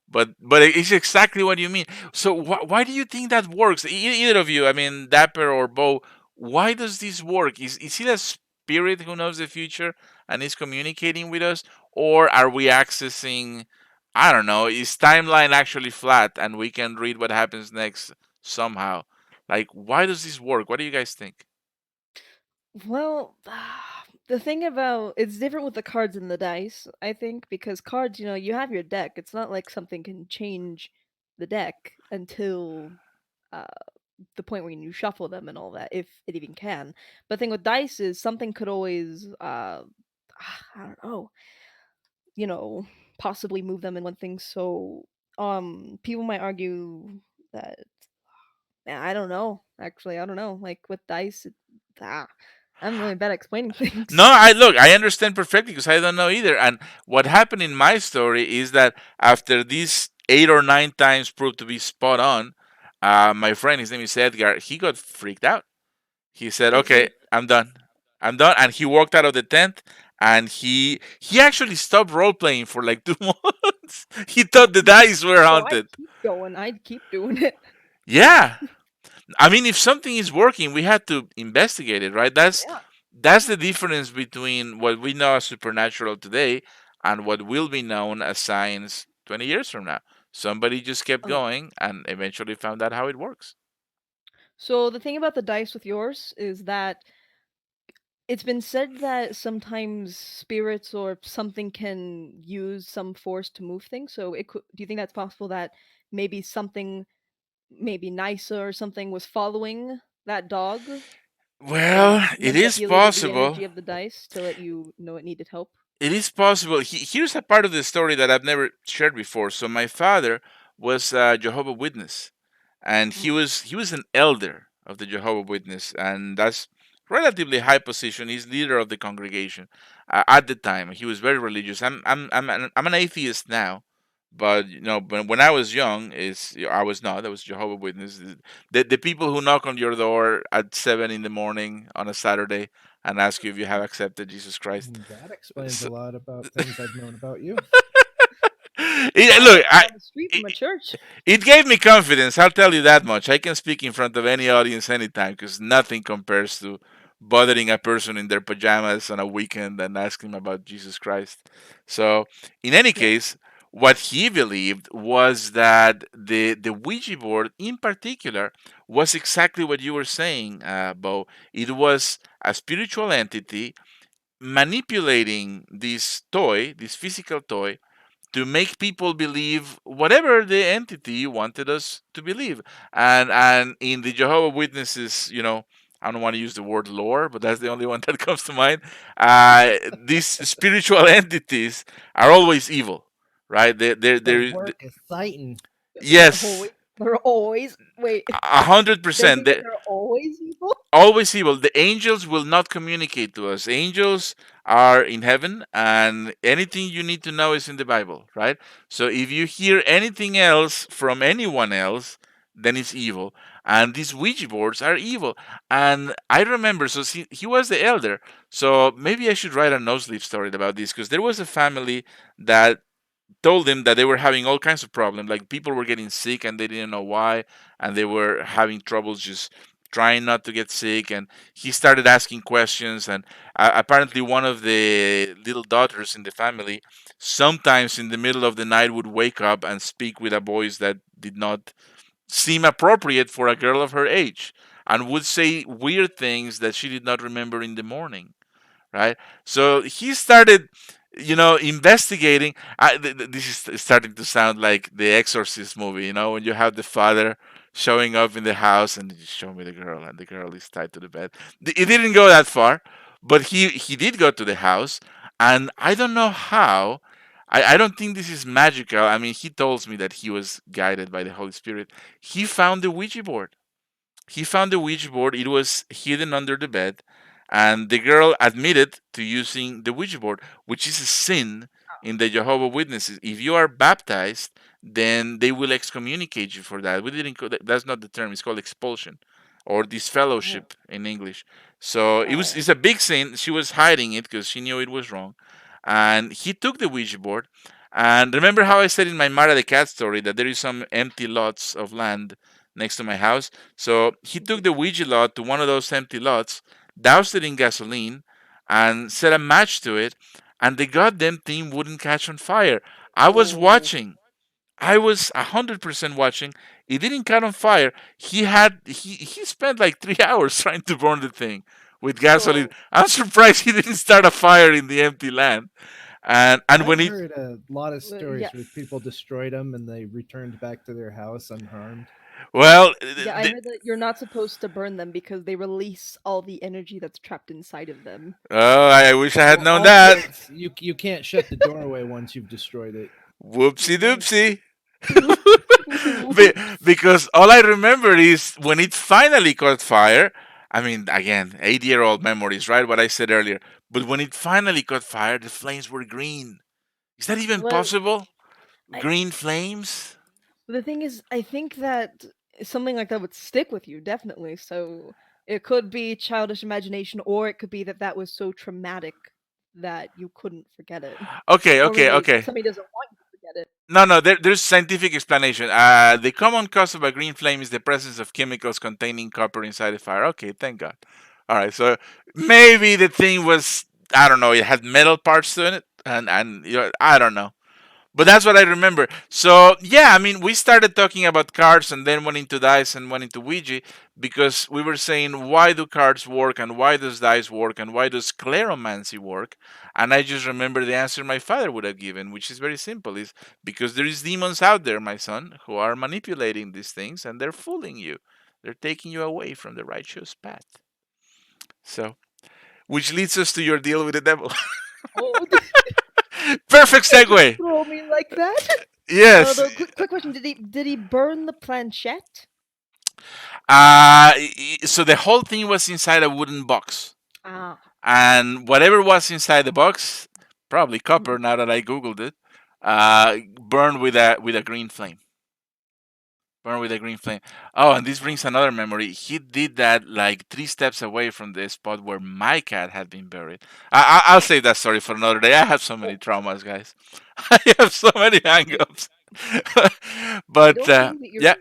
But it's exactly what you mean. So why do you think that works? Either of you, I mean, Dapper or Bo, why does this work? Is it a spirit who knows the future and is communicating with us, or are we accessing? I don't know. Is timeline actually flat and we can read what happens next somehow? Like, why does this work? What do you guys think? Well, the thing about it's different with the cards and the dice, I think, because cards, you have your deck. It's not like something can change the deck until uh, the point where you shuffle them and all that, if it even can. But the thing with dice is something could always, I don't know, you know, possibly move them in one thing. So, people might argue that I don't know. Actually, I don't know. Like with dice, ah, I'm really bad at explaining No, things. I understand perfectly because I don't know either. And what happened in my story is that after this 8 or 9 times proved to be spot on. My friend, his name is Edgar, he got freaked out. He said, Is "Okay, it I'm done. I'm done." And he walked out of the tent, and he actually stopped role playing for like 2 months. He thought the dice were oh, I'd haunted. keep going. I'd keep doing it. Yeah, I mean, if something is working, we have to investigate it, right? Yeah. That's the difference between what we know as supernatural today and what will be known as science 20 years from now. Somebody just kept Oh. going and eventually found out how it works. So the thing about the dice with yours is that it's been said that sometimes spirits or something can use some force to move things. So it could, do you think that's possible that maybe something maybe nicer or something was following that dog and Well, it is manipulated the possible. energy of the dice to let you know it needed help? It is possible. Here's a part of the story that I've never shared before. So my father was a Jehovah Witness, and he Mm. was he was an elder of the Jehovah Witness, and that's relatively high position. He's leader of the congregation at the time. He was very religious. I'm an atheist now, but when I was young, I was not. I was Jehovah Witness. The people who knock on your door at 7 in the morning on a Saturday and ask you if you have accepted Jesus Christ. That explains a So, lot about things I've known about you. I look, live down the street from a it, church. it gave me confidence. I'll tell you that much. I can speak in front of any audience anytime because nothing compares to bothering a person in their pajamas on a weekend and asking them about Jesus Christ. So, in any Yeah. case, what he believed was that the Ouija board, in particular, was exactly what you were saying, Bo. It was a spiritual entity manipulating this physical toy, to make people believe whatever the entity wanted us to believe. And in the Jehovah Witnesses, I don't want to use the word lore, but that's the only one that comes to mind. These spiritual entities are always evil, right? The work is Satan. They're Yes, always they're always wait. 100%. Doesn't mean they're always evil. Always evil. The angels will not communicate to us. Angels are in heaven, and anything you need to know is in the Bible, right? So if you hear anything else from anyone else, then it's evil. And these Ouija boards are evil. And I remember, so he was the elder. So maybe I should write a no sleep story about this, because there was a family that told him that they were having all kinds of problems. Like people were getting sick and they didn't know why, and they were having troubles just trying not to get sick. And he started asking questions. And apparently, one of the little daughters in the family, sometimes in the middle of the night, would wake up and speak with a voice that did not seem appropriate for a girl of her age, and would say weird things that she did not remember in the morning, right? So he started, investigating. This is starting to sound like the Exorcist movie, when you have the father showing up in the house and you show me the girl, and the girl is tied to the bed. It didn't go that far, but he did go to the house, and I don't know how. I don't think this is magical. I mean, he told me that he was guided by the Holy Spirit. He found the Ouija board. He found the Ouija board. It was hidden under the bed, and the girl admitted to using the Ouija board, which is a sin in the Jehovah Witnesses. If you are baptized, then they will excommunicate you for that. We didn't. That's not the term. It's called expulsion, or Oh, disfellowship in English. So oh. it's a big sin. She was hiding it because she knew it was wrong, and he took the Ouija board. And remember how I said in my Mara the Cat story that there is some empty lots of land next to my house? So he took the Ouija lot to one of those empty lots, doused it in gasoline, and set a match to it, and the goddamn thing wouldn't catch on fire. I was Oh. watching. I was 100% watching. It didn't catch on fire. He spent like 3 hours trying to burn the thing with gasoline. Oh. I'm surprised he didn't start a fire in the empty land. And when I've it heard a lot of stories where Yes. people destroyed them and they returned back to their house unharmed. well, Yeah, I heard that you're not supposed to burn them because they release all the energy that's trapped inside of them. oh, I wish I had Well, known also that. you can't shut the doorway once you've destroyed it. Whoopsie Whoop. doopsie. Whoops. Because all I remember is when it finally caught fire. I mean, again, 8-year-old memories, right? What I said earlier. But when it finally caught fire, the flames were green. Is that even What? possible? I, Green flames? the thing is, I think that something like that would stick with you definitely. So it could be childish imagination, or it could be that that was so traumatic that you couldn't forget it. Okay, Or okay, maybe okay. somebody doesn't want you to forget it. No, no, there's scientific explanation. The common cause of a green flame is the presence of chemicals containing copper inside the fire. Okay, thank God. All right, so maybe the thing was, I don't know, it had metal parts to it, and I don't know. But that's what I remember. So yeah, I mean, we started talking about cards and then went into dice and went into Ouija because we were saying why do cards work and why does dice work and why does Cleromancy work? And I just remember the answer my father would have given, which is very simple: is because there is demons out there, my son, who are manipulating these things and they're fooling you. They're taking you away from the righteous path. So, which leads us to your deal with the devil. Oh, Perfect you just segue. throw me like that. Yes. Though, quick question: did he burn the planchette? So the whole thing was inside a wooden box, Ah, and whatever was inside the box, probably mhm. copper. Now that I googled it, burned with a green flame. Burned with a green flame. Oh, and this brings another memory. He did that like 3 steps away from the spot where my cat had been buried. I'll save that story for another day. I have so many Oh, traumas, guys. I have so many I hangups. I But don't think that you're yeah,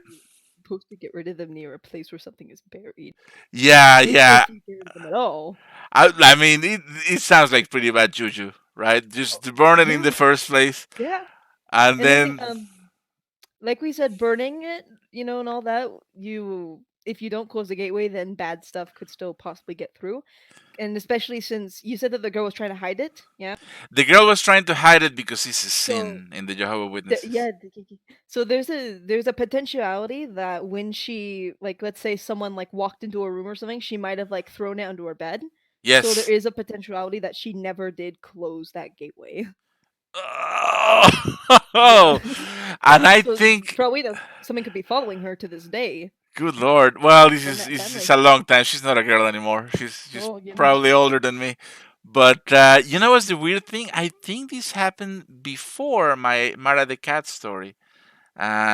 supposed to get rid of them near a place where something is buried. yeah, Maybe yeah. if you get rid of them at all. I mean, it sounds like pretty bad juju, right? Just Oh, to burn it in yeah, the first place, yeah. and And then then like we said, burning it, and all that. If you don't close the gateway, then bad stuff could still possibly get through. And especially since you said that the girl was trying to hide it, yeah. the girl was trying to hide it because it's a So sin in the Jehovah Witnesses. yeah, so there's a potentiality that when she, like, let's say someone like walked into a room or something, she might have like thrown it under her bed. So there Yes. is a potentiality that she never did close that gateway. Yeah. Oh, and I So think, for all we know, someone could be following her to this day good lord. Well, this from is that this is family. a long time. She's not a girl anymore. She's Oh, probably older than me. But you know what's the weird thing? I think this happened before my Mara the cat story.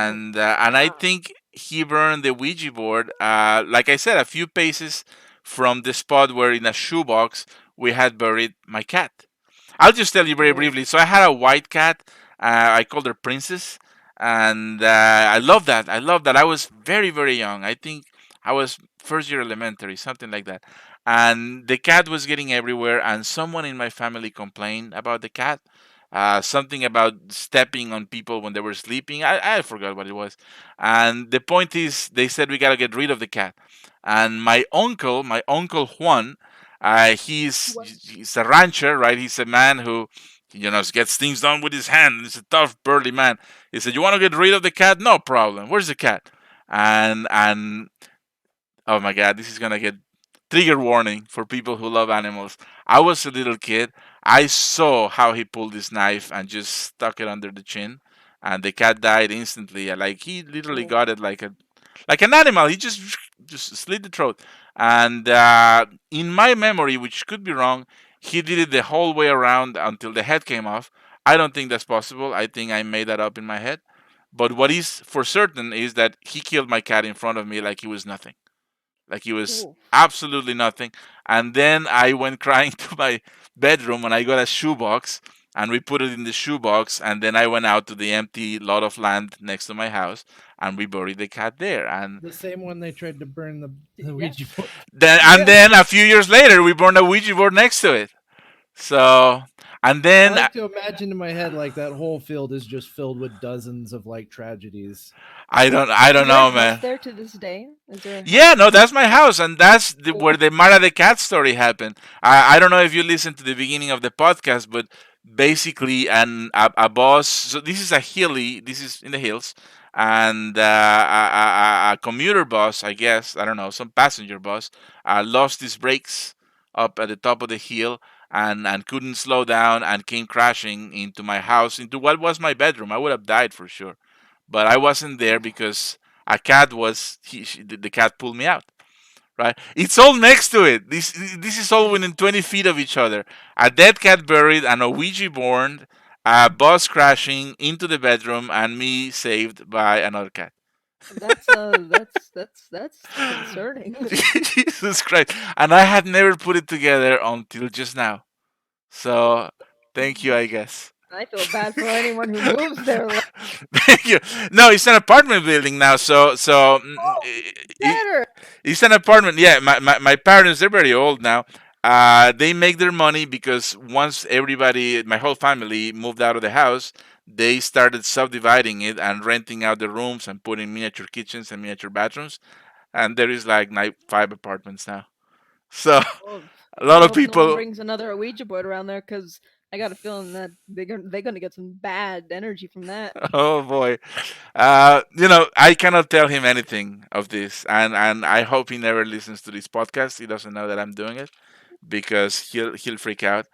oh, And I ah, think he burned the Ouija board. Like I said, a few paces from the spot where in a shoebox we had buried my cat. I'll just tell you very oh, briefly. So I had a white cat. I called her Princess, and I love that. I love that. I was very very young. I think I was first year elementary, something like that. And the cat was getting everywhere, and someone in my family complained about the cat. Something about stepping on people when they were sleeping. I forgot what it was. And the point is, they said we gotta get rid of the cat. And my uncle Juan, what? he's a rancher, right? He's a man who, gets things done with his hand. He's a tough, burly man. He said, "You want to get rid of the cat? No problem. Where's the cat?" And oh my God, this is gonna get trigger warning for people who love animals. I was a little kid. I saw how he pulled his knife and just stuck it under the chin, and the cat died instantly. Like he literally Oh, got it like an animal. He just slit the throat. And in my memory, which could be wrong, he did it the whole way around until the head came off. I don't think that's possible. I think I made that up in my head. But what is for certain is that he killed my cat in front of me like he was nothing, like he was oh, absolutely nothing. And then I went crying to my bedroom and I got a shoebox and we put it in the shoebox. And then I went out to the empty lot of land next to my house and we buried the cat there. And The same one they tried to burn the yeah, Ouija board. then and yeah. then a few years later we burned a Ouija board next to it. So and I then like to imagine in my head like that whole field is just filled with dozens of like tragedies. I don't Is there a know, house man. there to this day? Is there a Yeah, house? no, that's my house, and that's Oh, where the Mara the Cat story happened. I don't know if you listened to the beginning of the podcast, but basically, a boss. So this is a hilly. This is in the hills, and a commuter bus, I guess. I don't know, some passenger bus, lost his brakes up at the top of the hill, and couldn't slow down, and came crashing into my house, into what was my bedroom. I would have died for sure, but I wasn't there because a cat was the cat pulled me out, right? It's all next to it. This is all within 20 feet of each other. A dead cat buried, and a Ouija board, a bus crashing into the bedroom, and me saved by another cat. That's concerning. Jesus Christ! And I had never put it together until just now. So thank you, I guess. I feel bad for anyone who moves there. Like, Thank you. No, it's an apartment building now, so oh, it, better. it's an apartment. Yeah, my parents, they're very old now. They make their money because once everybody, my whole family, moved out of the house, they started subdividing it and renting out the rooms and putting miniature kitchens and miniature bathrooms. And there is like 5 apartments now. So Well, a I lot of hope no one people. brings another Ouija board around there because I got a feeling that they're gonna get some bad energy from that. Oh boy. I cannot tell him anything of this, and I hope he never listens to this podcast. He doesn't know that I'm doing it because he'll freak out.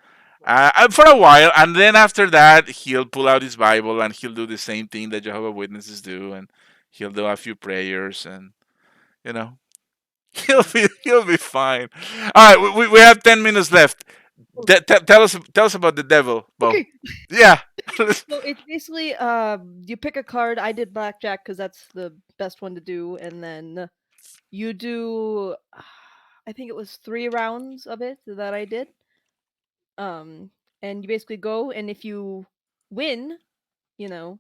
For a while, and then after that, he'll pull out his Bible and he'll do the same thing that Jehovah Witnesses do, and he'll do a few prayers, and you know, he'll be fine. All right, we have 10 minutes left. Oh, Tell us about the devil, Bo. okay, Yeah. so it's basically you pick a card. I did blackjack because that's the best one to do, and then you do. I think it was 3 rounds of it that I did. Um, and you basically go, and if you win, you know,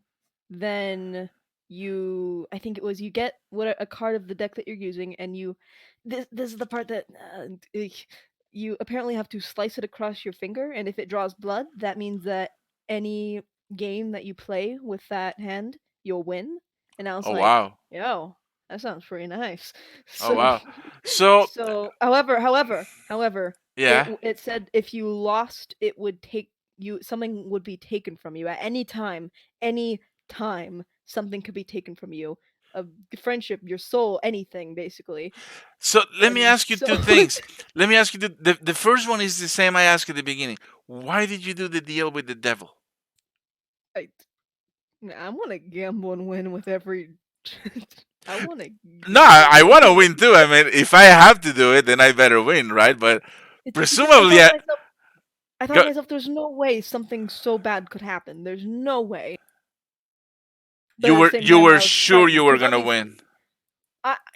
then I think it was you get what a card of the deck that you're using, and this is the part that you apparently have to slice it across your finger, and if it draws blood, that means that any game that you play with that hand, you'll win. And I was Oh like, wow. yo, that sounds pretty nice. Oh So wow. So however, yeah. it said if you lost, it would take you something would be taken from you at any time something could be taken from you, a friendship, your soul, anything basically. So let me And ask you so two things. Let me ask you the first one is the same I asked at the beginning. Why did you do the deal with the devil? I I want to gamble and win with every I want to No, I gamble want to and win. win too. I mean, if I have to do it, then I better win, right? But It's because presumably, I thought go, to myself there's no way something so bad could happen. There's no way. But you at the were same you time were I was sure you frightened were because gonna obviously win.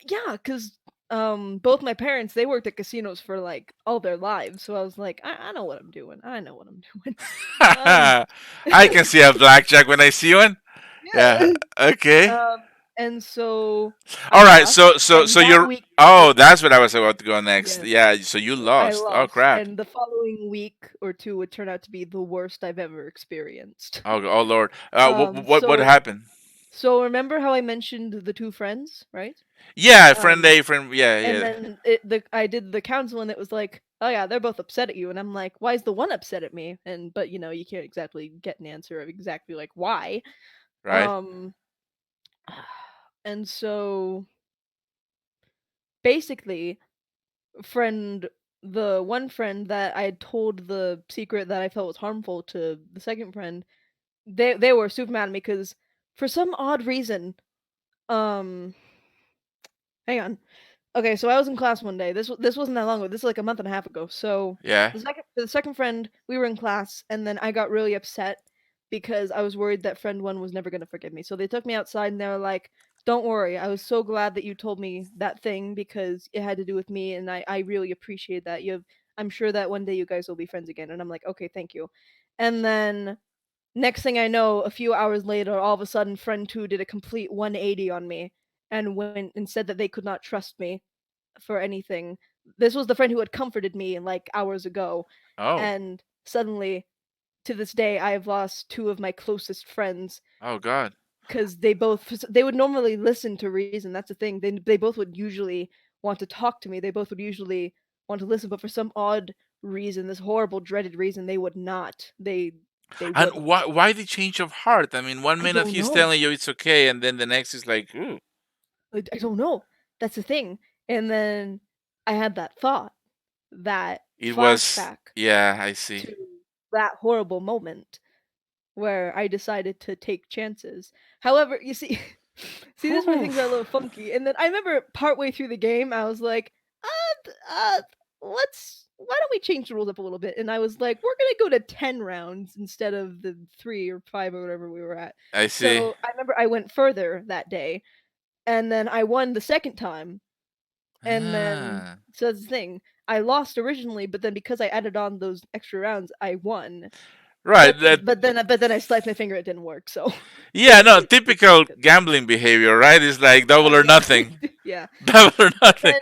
yeah, because both my parents they worked at casinos for like all their lives, so I was like, I know what I'm doing. I know what I'm doing. Um, I can see a blackjack when I see one. yeah. Yeah. Okay. And so I All right. lost, So and that you're. week, Oh, that's what I was about to go next. yeah, Yeah. So you I lost. Oh lost, crap. and the following week or two would turn out to be the worst I've ever experienced. Oh Lord. Um, What so happened? so remember how I mentioned the two friends, right? Yeah, friend Um, A, friend. Yeah, and yeah. then I did the counsel and it was like, oh yeah, they're both upset at you, and I'm like, why is the one upset at me? And but you can't exactly get an answer of exactly like why. Right. Um, and so basically, friend the one friend that I had told the secret that I felt was harmful to the second friend, they were super mad at me because for some odd reason, um, hang on. Okay, so I was in class one day. This wasn't that long ago. This is like a month and a half ago. So Yeah. the second friend, we were in class, and then I got really upset because I was worried that friend one was never gonna forgive me. So they took me outside and they were like, "Don't worry. I was so glad that you told me that thing because it had to do with me, and I really appreciate that. I'm sure that one day you guys will be friends again." And I'm like, "Okay, thank you." And then next thing I know, a few hours later, all of a sudden, friend two did a complete 180 on me and went and said that they could not trust me for anything. This was the friend who had comforted me like hours ago, Oh. and suddenly, to this day, I have lost two of my closest friends Oh God. because they would normally listen to reason. That's the thing. They both would usually want to talk to me. They both would usually want to listen, but for some odd reason, this horrible, dreaded reason, they would not. They And wouldn't. why the change of heart? I mean, one I minute don't he's know. telling you it's okay, and then the next is like, ooh, I don't know. That's the thing. And then I had that thought, that it was. flashback Yeah, I see. to that horrible moment where I decided to take chances. However, you see, see, this is where Whew. things are a little funky. And then I remember partway through the game, I was like, uh, uh, let's why don't we change the rules up a little bit? And I was like, we're gonna go to 10 rounds instead of the 3 or 5 or whatever we were at. I see. So I remember I went further that day, and then I won the second time. And then Ah. so that's the thing. I lost originally, but then because I added on those extra rounds, I won. Right. That. But then I sliced my finger, it didn't work. So Yeah. No. it's not Typical good. gambling behavior, right? It's like double or Yeah. nothing. Yeah. Double or But nothing.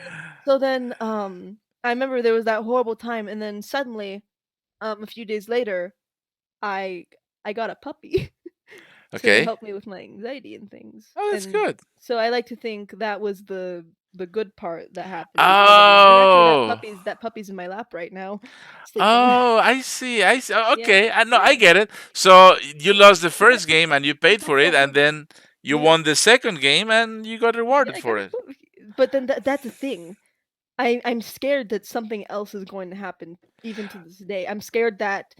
then I remember there was that horrible time, and then suddenly a few days later I I got a puppy to Okay. help me with my anxiety and things. Oh, that's And good. so I like to think that was the good part that happened because of that. And actually Oh. that puppy's in my lap right now sleeping. Oh, I see. I see. Oh, Yeah. okay. I know. I Yeah. get it. So you lost the first game and you paid for it, and then you Yeah. won the second game and you got Yeah, rewarded I for got a it. puppy. But then that's the thing. I'm scared that something else is going to happen even to this day. I'm scared that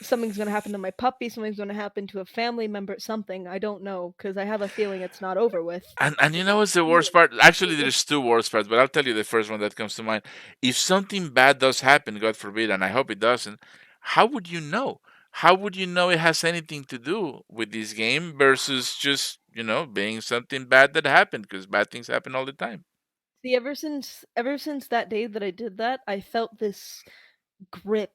something's going to happen to my puppy, something's going to happen to a family member, something. I don't know because I have a feeling it's not over with. And you And know that what's the worst feeling part? Actually, is there's two worst parts, but I'll tell you the first one that comes to mind. If something bad does happen, God forbid, and I hope it doesn't, how would you know? How would you know it has anything to do with this game versus just, being something bad that happened? Because bad things happen all the time. See, ever since that day that I did that, I felt this grip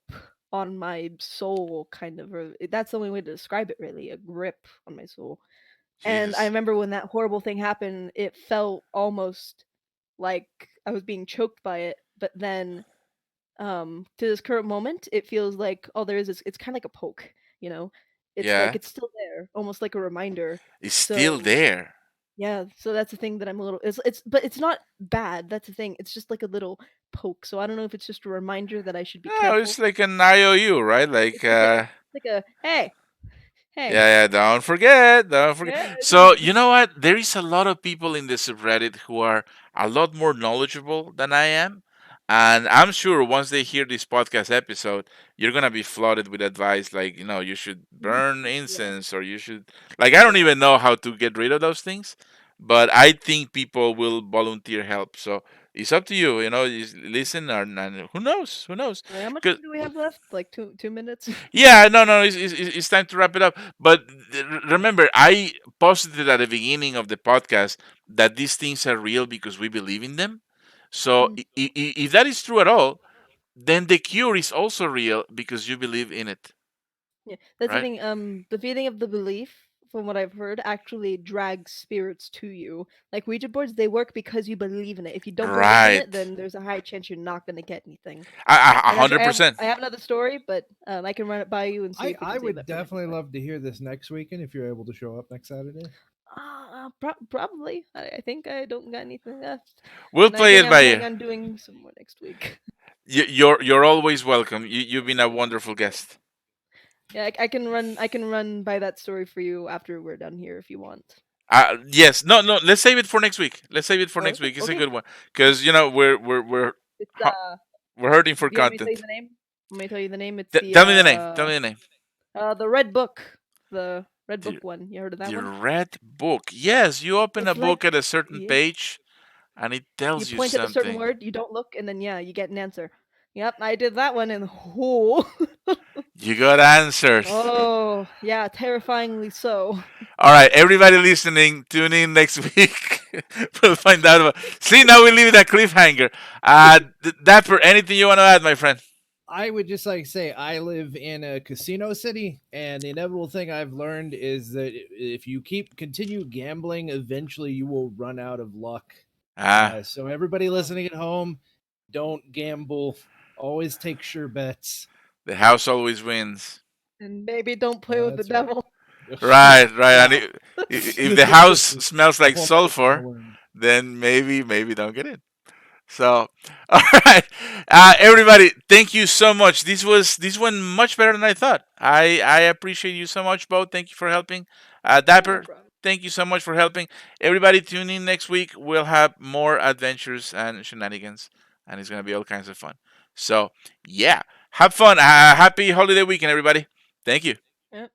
on my soul, kind of. Or that's the only way to describe it, really. A grip on my soul. And I Jesus. remember when that horrible thing happened, it felt almost like I was being choked by it. But then, to this current moment, it feels like all there is it's kind of like a poke. You know, it's like Yeah. it's still there, almost like a reminder. It's still So there. yeah, so that's the thing that I'm a little it's but it's not bad, that's the thing, it's just like a little poke, so I don't know if it's just a reminder that I should be No, careful. it's like an IOU, right? Like, It's just like a, "Hey, hey." yeah, yeah, don't forget, don't forget. Yeah, So, you know what? There is a lot of people in the subreddit who are a lot more knowledgeable than I am. And I'm sure once they hear this podcast episode, you're going to be flooded with advice like, you should burn yeah, incense or you should, like, I don't yeah. even know how to get rid of those things. But I think people will volunteer help. So it's up to you, you listen and who knows? Who knows? How much time do we have left? Like 2 minutes? Yeah, no, no, it's time to wrap it up. But remember, I posited at the beginning of the podcast that these things are real because we believe in them. So Mm, if that is true at all, then the cure is also real because you believe in it, yeah, that's the right? thing, the feeling of the belief, from what I've heard, actually drags spirits to you. Like Ouija boards, they work because you believe in it. If you don't believe in it, Right. then there's a high chance you're not gonna get anything. A And actually, hundred percent. I have another story, but I can run it by you and see I if we I can save would that for next definitely time. love to hear this next weekend if you're able to show up next Saturday. Probably. I think I don't got anything left, We'll and I play think it I'm by planning ear. on doing some more next week. You're always welcome. You've been a wonderful guest. Yeah, I can run by that story for you after we're done here if you want. Yes, no, no. Let's save it for next week. Let's save it for Oh, next okay, week. It's a okay. good one because It's hu- we're hurting for Do you want me to tell you content. the name? Want me to tell you the name? It's Tell me the name. Tell me the name. the Red Book, the Red The Book one. You heard of that the one? red book. Yes, you open a It's book like at a certain yeah. page, and it You tells you point at a certain something. word, you don't look, and then yeah, you get an answer. Yep, I did that one, and whoo. You got answers. Oh, yeah, terrifyingly so. All right, everybody listening, tune in next week. We'll find out about. See, now we leave it at cliffhanger. Dapper, anything you want to add, my friend? I would just like to say I live in a casino city, and the inevitable thing I've learned is that if you continue gambling, eventually you will run out of luck. Ah, So everybody listening at home, don't gamble. Always take sure bets. the house always wins. And baby, don't play with the That's right. devil. Right, right. And Wow. if the house smells like One lesson I sulfur, learned. then maybe don't get in. So, all right, everybody, thank you so much. This went much better than I thought. I appreciate you so much, both. Thank you for helping. Yeah, no Dapper, problem. thank you so much for helping. Everybody, tune in next week. We'll have more adventures and shenanigans, and it's gonna be all kinds of fun. So, yeah, have fun. Happy holiday weekend, everybody. Thank you. Yeah.